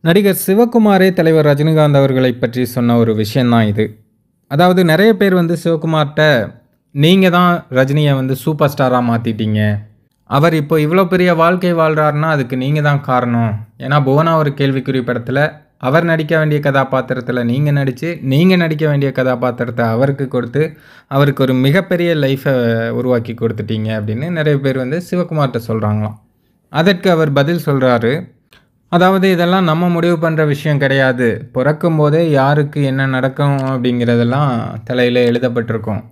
நடிகர் சிவகுமாரே தலைவர் ரஜினிகாந்த் அவர்களை பற்றி சொன்ன ஒரு விஷயம் தான் இது. அதாவது நெறைய பேர் வந்து சிவகுமார்ட்ட, "நீங்க தான் ரஜினிய வந்து சூப்பர் ஸ்டாரா மாத்திட்டீங்க. அவர் இப்போ இவ்வளோ பெரிய வாழ்க்கை வாழ்றாருன்னா, அதுக்கு நீங்க தான் காரணம். ஏன்னா புவனா ஒரு கேள்விக்குறி படத்துல, அவர் நடிக்க வேண்டிய கதாபாத்திரத்துல நீங்க நடிச்சு, நீங்க நடிக்க வேண்டிய கதாபாத்திரத்த அவருக்கு கொடுத்து, அவருக்கு ஒரு மிகப்பெரிய லைஃப உருவாக்கி குடுத்துட்டீங்க." அப்படின்னு நெறைய பேர் வந்து சிவகுமார்ட்ட சொல்றாங்களாம். அதற்கு அவர் பதில் சொல்றாரு. அதாவது இதெல்லாம் நம்ம முடிவு பண்ற விஷயம் கிடையாது. பொறக்கும்போதே யாருக்கு என்ன நடக்கும் அப்படிங்கிறதெல்லாம் தலையில எழுதப்பட்டிருக்கும்.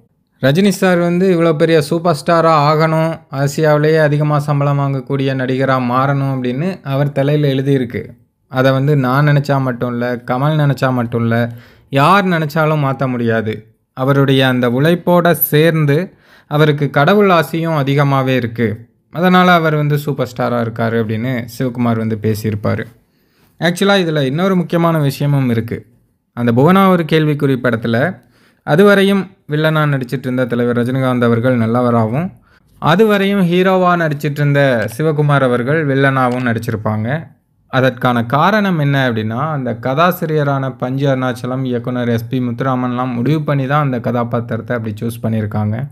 ரஜினி சார் வந்து இவ்வளோ பெரிய சூப்பர் ஸ்டாரா ஆகணும், ஆசியாவிலேயே அதிகமா சம்பளம் வாங்கக்கூடிய நடிகரா மாறணும் அப்படின்னு அவர் தலையில எழுதியிருக்கு. அத வந்து நான் நெனச்சா மட்டும் இல்ல, கமல் நெனச்சா மட்டும் இல்ல, யார் நெனச்சாலும் மாத்த முடியாது. அவருடைய அந்த உழைப்போட சேர்ந்து அவருக்கு கடவுள் ஆசியும் அதிகமாவே இருக்கு. அதனால அவர் வந்து சூப்பர் ஸ்டாரா இருக்காரு அப்படின்னு சிவகுமார் வந்து பேசியிருப்பாரு. ஆக்சுவலா இதில இன்னொரு முக்கியமான விஷயமும் இருக்கு. அந்த புவனா ஒரு கேள்விக்குறி படத்தில, அதுவரையும் வில்லனா நடிச்சிட்டு இருந்த தலைவர் ரஜினிகாந்த் அவர்கள் நல்லவராவும், அதுவரையும் ஹீரோவா நடிச்சிட்டு இருந்த சிவகுமார் அவர்கள் வில்லனாவும் நடிச்சிருப்பாங்க. அதற்கான காரணம் என்ன அப்படின்னா, அந்த கதாசிரியரான பஞ்சு அருணாச்சலம், இயக்குனர் எஸ்பி முத்துராமன்லாம் முடிவு பண்ணி தான் அந்த கதாபாத்திரத்த அப்படி சூஸ் பண்ணியிருக்காங்க.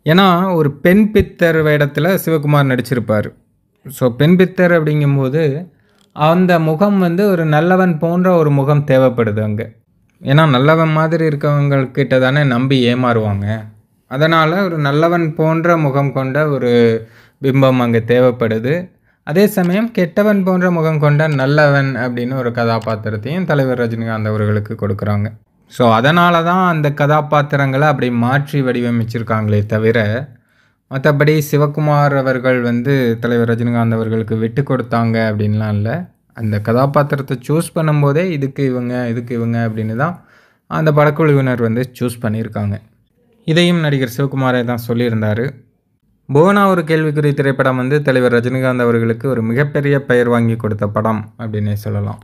ஏன்னா, ஒரு பெண் பித்தர் வேடத்தில சிவகுமார் நடிச்சிருப்பாரு. ஸோ, பெண் பித்தர் அப்படிங்கும்போது, அந்த முகம் வந்து ஒரு நல்லவன் போன்ற ஒரு முகம் தேவைப்படுது அங்க. ஏன்னா, நல்லவன் மாதிரி இருக்கவங்ககிட்ட தானே நம்பி ஏமாறுவாங்க. அதனால ஒரு நல்லவன் போன்ற முகம் கொண்ட ஒரு பிம்பம் அங்க தேவைப்படுது. அதே சமயம் கெட்டவன் போன்ற முகம் கொண்ட நல்லவன் அப்படின்னு ஒரு கதாபாத்திரத்தையும் தலைவர் ரஜினிகாந்த் அவர்களுக்கு கொடுக்குறாங்க. ஸோ, அதனால தான் அந்த கதாபாத்திரங்கள அப்படி மாற்றி வடிவமைச்சிருக்காங்களே தவிர, மத்தபடி சிவகுமார் அவர்கள் வந்து தலைவர் ரஜினிகாந்த் அவர்களுக்கு விட்டுக் கொடுத்தாங்க அப்படின்லாம் இல்ல. அந்த கதாபாத்திரத்த சூஸ் பண்ணும்போதே இதுக்கு இவங்க, இதுக்கு இவங்க அப்படின்னு தான் அந்த படக்குழுவினர் வந்து சூஸ் பண்ணியிருக்காங்க. இதையும் நடிகர் சிவகுமாரே தான் சொல்லியிருந்தாரு. புவனா ஒரு கேள்விக்குறி திரைப்படம் வந்து தலைவர் ரஜினிகாந்த் அவர்களுக்கு ஒரு மிகப்பெரிய பெயர் வாங்கி கொடுத்த படம் அப்படின்னே சொல்லலாம்.